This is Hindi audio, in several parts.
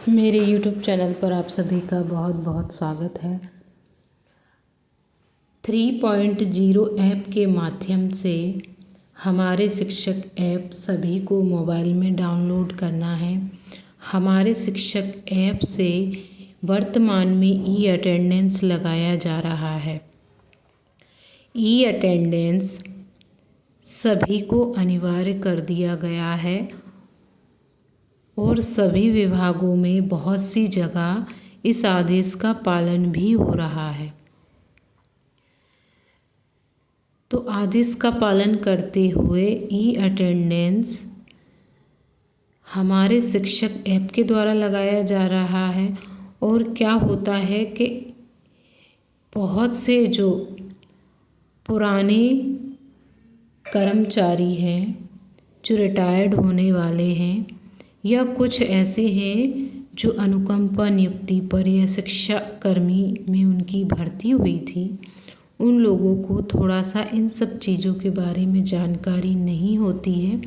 मेरे YouTube चैनल पर आप सभी का बहुत बहुत स्वागत है। 3.0 ऐप के माध्यम से हमारे शिक्षक ऐप सभी को मोबाइल में डाउनलोड करना है। हमारे शिक्षक ऐप से वर्तमान में ई अटेंडेंस लगाया जा रहा है। ई अटेंडेंस सभी को अनिवार्य कर दिया गया है और सभी विभागों में बहुत सी जगह इस आदेश का पालन भी हो रहा है। तो आदेश का पालन करते हुए ई अटेंडेंस हमारे शिक्षक ऐप के द्वारा लगाया जा रहा है। और क्या होता है कि बहुत से जो पुराने कर्मचारी हैं, जो रिटायर्ड होने वाले हैं, या कुछ ऐसे हैं जो अनुकंपा नियुक्ति पर या शिक्षा कर्मी में उनकी भर्ती हुई थी, उन लोगों को थोड़ा सा इन सब चीज़ों के बारे में जानकारी नहीं होती है।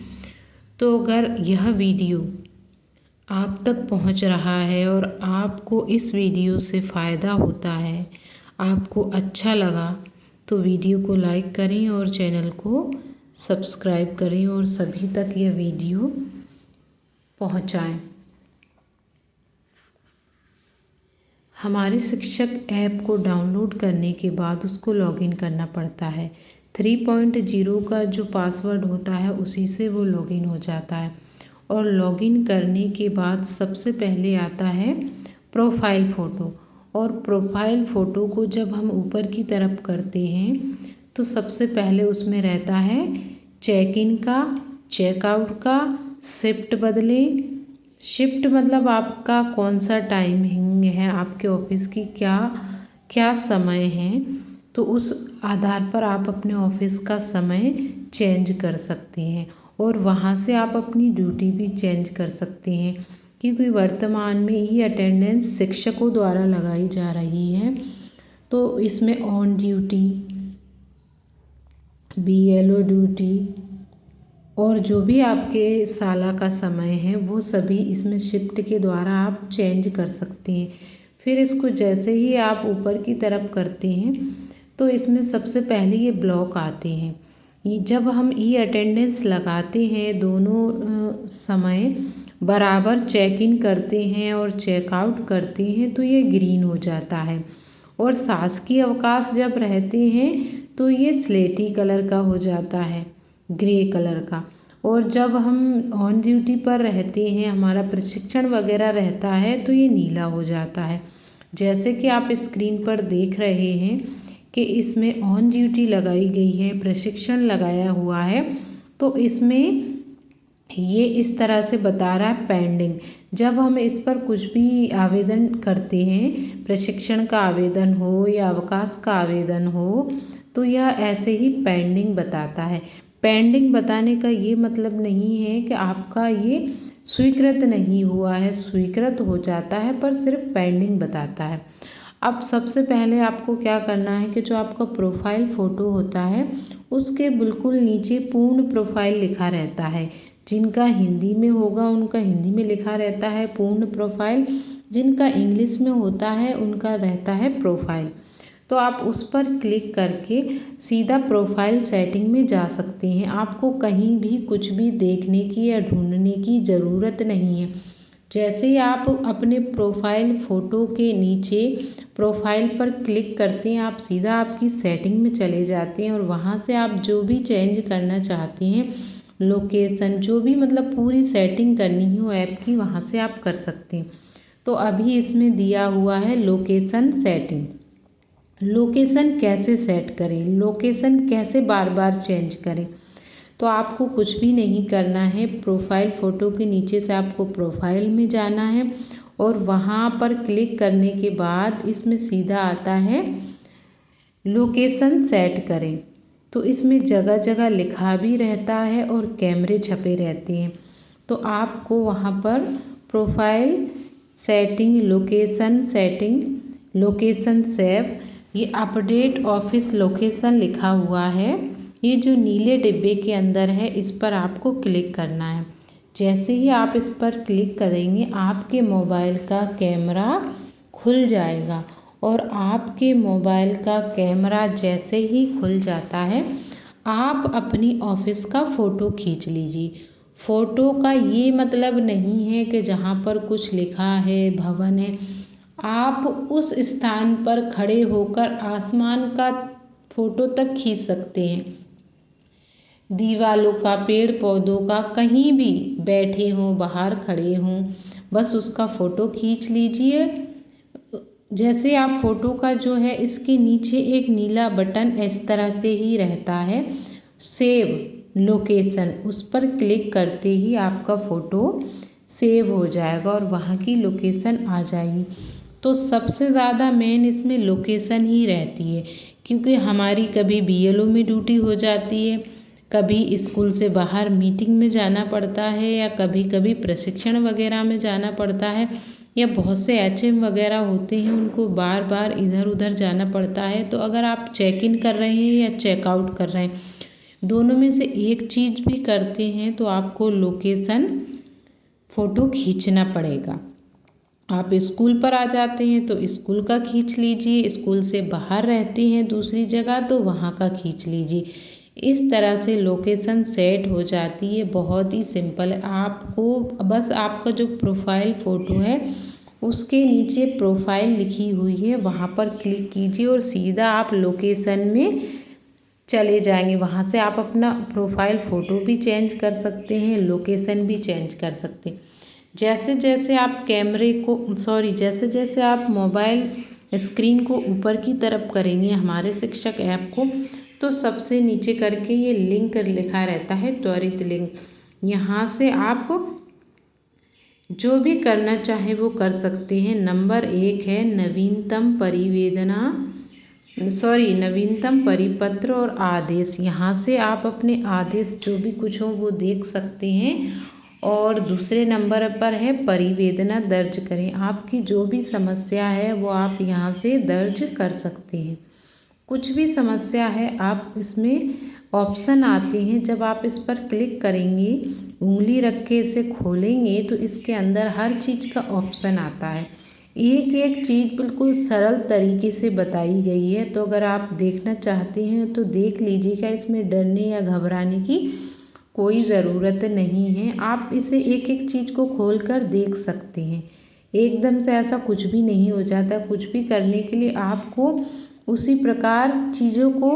तो अगर यह वीडियो आप तक पहुंच रहा है और आपको इस वीडियो से फ़ायदा होता है, आपको अच्छा लगा, तो वीडियो को लाइक करें और चैनल को सब्सक्राइब करें और सभी तक यह वीडियो पहुंचाएं। हमारे शिक्षक ऐप को डाउनलोड करने के बाद उसको लॉगिन करना पड़ता है। 3.0 का जो पासवर्ड होता है उसी से वो लॉगिन हो जाता है। और लॉगिन करने के बाद सबसे पहले आता है प्रोफाइल फ़ोटो। और प्रोफाइल फ़ोटो को जब हम ऊपर की तरफ करते हैं तो सबसे पहले उसमें रहता है चेक इन का, चेकआउट का, शिफ्ट बदले। शिफ्ट मतलब आपका कौन सा टाइमिंग है, आपके ऑफिस की क्या क्या समय है, तो उस आधार पर आप अपने ऑफिस का समय चेंज कर सकते हैं। और वहाँ से आप अपनी ड्यूटी भी चेंज कर सकते हैं, क्योंकि वर्तमान में ई अटेंडेंस शिक्षकों द्वारा लगाई जा रही है। तो इसमें ऑन ड्यूटी, BLO ड्यूटी और जो भी आपके साला का समय है वो सभी इसमें शिफ्ट के द्वारा आप चेंज कर सकते हैं। फिर इसको जैसे ही आप ऊपर की तरफ करते हैं तो इसमें सबसे पहले ये ब्लॉक आते हैं। ये जब हम ई अटेंडेंस लगाते हैं, दोनों समय बराबर चेक इन करते हैं और चेकआउट करते हैं तो ये ग्रीन हो जाता है। और शासकीय अवकाश जब रहते हैं तो ये स्लेटी कलर का हो जाता है, ग्रे कलर का। और जब हम ऑन ड्यूटी पर रहते हैं, हमारा प्रशिक्षण वगैरह रहता है, तो ये नीला हो जाता है। जैसे कि आप स्क्रीन पर देख रहे हैं कि इसमें ऑन ड्यूटी लगाई गई है, प्रशिक्षण लगाया हुआ है, तो इसमें ये इस तरह से बता रहा है पेंडिंग। जब हम इस पर कुछ भी आवेदन करते हैं, प्रशिक्षण का आवेदन हो या अवकाश का आवेदन हो, तो यह ऐसे ही पेंडिंग बताता है। पेंडिंग बताने का ये मतलब नहीं है कि आपका ये स्वीकृत नहीं हुआ है, स्वीकृत हो जाता है, पर सिर्फ पेंडिंग बताता है। अब सबसे पहले आपको क्या करना है कि जो आपका प्रोफाइल फ़ोटो होता है उसके बिल्कुल नीचे पूर्ण प्रोफाइल लिखा रहता है। जिनका हिंदी में होगा उनका हिंदी में लिखा रहता है पूर्ण प्रोफाइल, जिनका इंग्लिश में होता है उनका रहता है प्रोफाइल। तो आप उस पर क्लिक करके सीधा प्रोफाइल सेटिंग में जा सकते हैं। आपको कहीं भी कुछ भी देखने की या ढूंढने की ज़रूरत नहीं है। जैसे ही आप अपने प्रोफाइल फ़ोटो के नीचे प्रोफाइल पर क्लिक करते हैं, आप सीधा आपकी सेटिंग में चले जाते हैं और वहाँ से आप जो भी चेंज करना चाहते हैं, लोकेशन, जो भी मतलब पूरी सेटिंग करनी हो ऐप की, वहाँ से आप कर सकते हैं। तो अभी इसमें दिया हुआ है लोकेशन सेटिंग। लोकेशन कैसे सेट करें, लोकेशन कैसे बार बार चेंज करें, तो आपको कुछ भी नहीं करना है। प्रोफाइल फ़ोटो के नीचे से आपको प्रोफाइल में जाना है और वहाँ पर क्लिक करने के बाद इसमें सीधा आता है लोकेशन सेट करें। तो इसमें जगह जगह लिखा भी रहता है और कैमरे छपे रहते हैं। तो आपको वहाँ पर profile setting, location setting, location save, ये अपडेट ऑफिस लोकेशन लिखा हुआ है। ये जो नीले डिब्बे के अंदर है इस पर आपको क्लिक करना है। जैसे ही आप इस पर क्लिक करेंगे आपके मोबाइल का कैमरा खुल जाएगा और आपके मोबाइल का कैमरा जैसे ही खुल जाता है आप अपनी ऑफिस का फ़ोटो खींच लीजिए। फ़ोटो का ये मतलब नहीं है कि जहाँ पर कुछ लिखा है भवन है, आप उस स्थान पर खड़े होकर आसमान का फ़ोटो तक खींच सकते हैं। दीवालों का, पेड़ पौधों का, कहीं भी बैठे हों, बाहर खड़े हों, बस उसका फ़ोटो खींच लीजिए। जैसे आप फ़ोटो का जो है इसके नीचे एक नीला बटन इस तरह से ही रहता है, सेव लोकेशन, उस पर क्लिक करते ही आपका फ़ोटो सेव हो जाएगा और वहाँ की लोकेशन आ जाएगी। तो सबसे ज़्यादा मेन इसमें लोकेशन ही रहती है, क्योंकि हमारी कभी बीएलओ में ड्यूटी हो जाती है, कभी स्कूल से बाहर मीटिंग में जाना पड़ता है, या कभी कभी प्रशिक्षण वगैरह में जाना पड़ता है, या बहुत से एचएम वगैरह होते हैं उनको बार बार इधर उधर जाना पड़ता है। तो अगर आप चेक इन कर रहे हैं या चेकआउट कर रहे हैं, दोनों में से एक चीज़ भी करते हैं तो आपको लोकेशन फ़ोटो खींचना पड़ेगा। आप स्कूल पर आ जाते हैं तो स्कूल का खींच लीजिए, स्कूल से बाहर रहते हैं दूसरी जगह तो वहाँ का खींच लीजिए। इस तरह से लोकेशन सेट हो जाती है, बहुत ही सिंपल है। आपको बस आपका जो प्रोफाइल फ़ोटो है उसके नीचे प्रोफाइल लिखी हुई है, वहाँ पर क्लिक कीजिए और सीधा आप लोकेशन में चले जाएंगे। वहाँ से आप अपना प्रोफाइल फ़ोटो भी चेंज कर सकते हैं, लोकेशन भी चेंज कर सकते हैं। जैसे जैसे आप जैसे जैसे आप मोबाइल स्क्रीन को ऊपर की तरफ करेंगे हमारे शिक्षक ऐप को, तो सबसे नीचे करके ये लिंक लिखा रहता है, त्वरित लिंक। यहाँ से आप जो भी करना चाहे वो कर सकते हैं। नंबर 1 है नवीनतम परिपत्र और आदेश। यहाँ से आप अपने आदेश जो भी कुछ हो वो देख सकते हैं। और दूसरे नंबर पर है परिवेदना दर्ज करें। आपकी जो भी समस्या है वो आप यहाँ से दर्ज कर सकते हैं। कुछ भी समस्या है आप इसमें ऑप्शन आते हैं, जब आप इस पर क्लिक करेंगे, उंगली रख के इसे खोलेंगे तो इसके अंदर हर चीज़ का ऑप्शन आता है। एक एक चीज़ बिल्कुल सरल तरीके से बताई गई है, तो अगर आप देखना चाहते हैं तो देख लीजिएगा। इसमें डरने या घबराने की कोई ज़रूरत नहीं है। आप इसे एक एक चीज़ को खोल कर देख सकते हैं। एकदम से ऐसा कुछ भी नहीं हो जाता। कुछ भी करने के लिए आपको उसी प्रकार चीज़ों को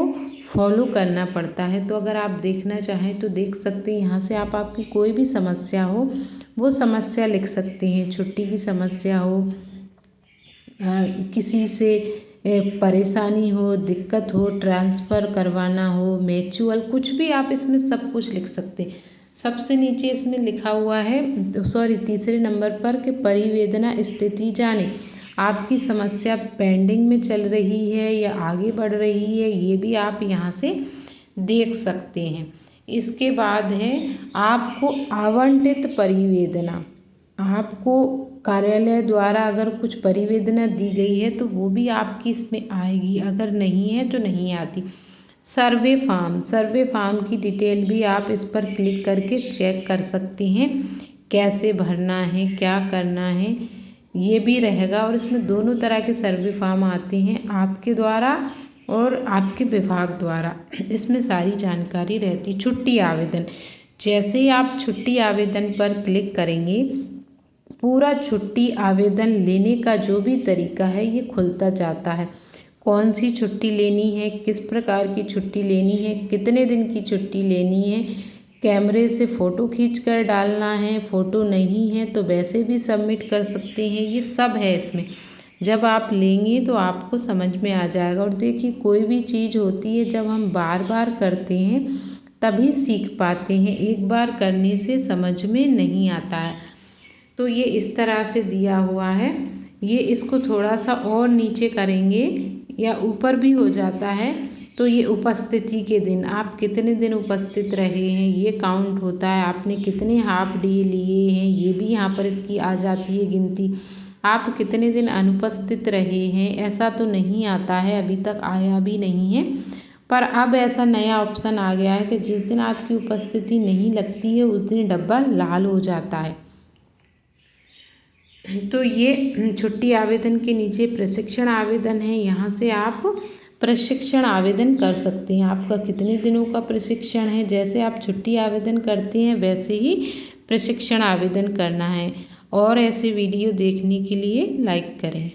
फॉलो करना पड़ता है। तो अगर आप देखना चाहें तो देख सकते हैं। यहाँ से आप आपकी कोई भी समस्या हो वो समस्या लिख सकते हैं। छुट्टी की समस्या हो, किसी से परेशानी हो, दिक्कत हो, ट्रांसफ़र करवाना हो, म्यूचुअल, कुछ भी आप इसमें सब कुछ लिख सकते हैं। सबसे नीचे इसमें लिखा हुआ है तीसरे नंबर पर कि परिवेदना स्थिति जाने। आपकी समस्या पेंडिंग में चल रही है या आगे बढ़ रही है, ये भी आप यहाँ से देख सकते हैं। इसके बाद है आपको आवंटित परिवेदना। आपको कार्यालय द्वारा अगर कुछ परिवेदना दी गई है तो वो भी आपकी इसमें आएगी, अगर नहीं है तो नहीं आती। सर्वे फॉर्म की डिटेल भी आप इस पर क्लिक करके चेक कर सकती हैं, कैसे भरना है, क्या करना है, ये भी रहेगा। और इसमें दोनों तरह के सर्वे फॉर्म आते हैं, आपके द्वारा और आपके विभाग द्वारा। इसमें सारी जानकारी रहती। छुट्टी आवेदन, जैसे ही आप छुट्टी आवेदन पर क्लिक करेंगे पूरा छुट्टी आवेदन लेने का जो भी तरीका है ये खुलता जाता है। कौन सी छुट्टी लेनी है, किस प्रकार की छुट्टी लेनी है, कितने दिन की छुट्टी लेनी है, कैमरे से फ़ोटो खींच कर डालना है, फ़ोटो नहीं है तो वैसे भी सबमिट कर सकते हैं, ये सब है इसमें। जब आप लेंगे तो आपको समझ में आ जाएगा। और देखिए कोई भी चीज़ होती है जब हम बार बार करते हैं तभी सीख पाते हैं, एक बार करने से समझ में नहीं आता है। तो ये इस तरह से दिया हुआ है। ये इसको थोड़ा सा और नीचे करेंगे या ऊपर भी हो जाता है तो ये उपस्थिति के दिन, आप कितने दिन उपस्थित रहे हैं ये काउंट होता है। आपने कितने हाफ डे लिए हैं ये भी यहाँ पर इसकी आ जाती है गिनती। आप कितने दिन अनुपस्थित रहे हैं ऐसा तो नहीं आता है, अभी तक आया भी नहीं है। पर अब ऐसा नया ऑप्शन आ गया है कि जिस दिन आपकी उपस्थिति नहीं लगती है उस दिन डब्बा लाल हो जाता है। तो ये छुट्टी आवेदन के नीचे प्रशिक्षण आवेदन है, यहाँ से आप प्रशिक्षण आवेदन कर सकते हैं। आपका कितने दिनों का प्रशिक्षण है, जैसे आप छुट्टी आवेदन करते हैं वैसे ही प्रशिक्षण आवेदन करना है। और ऐसे वीडियो देखने के लिए लाइक करें।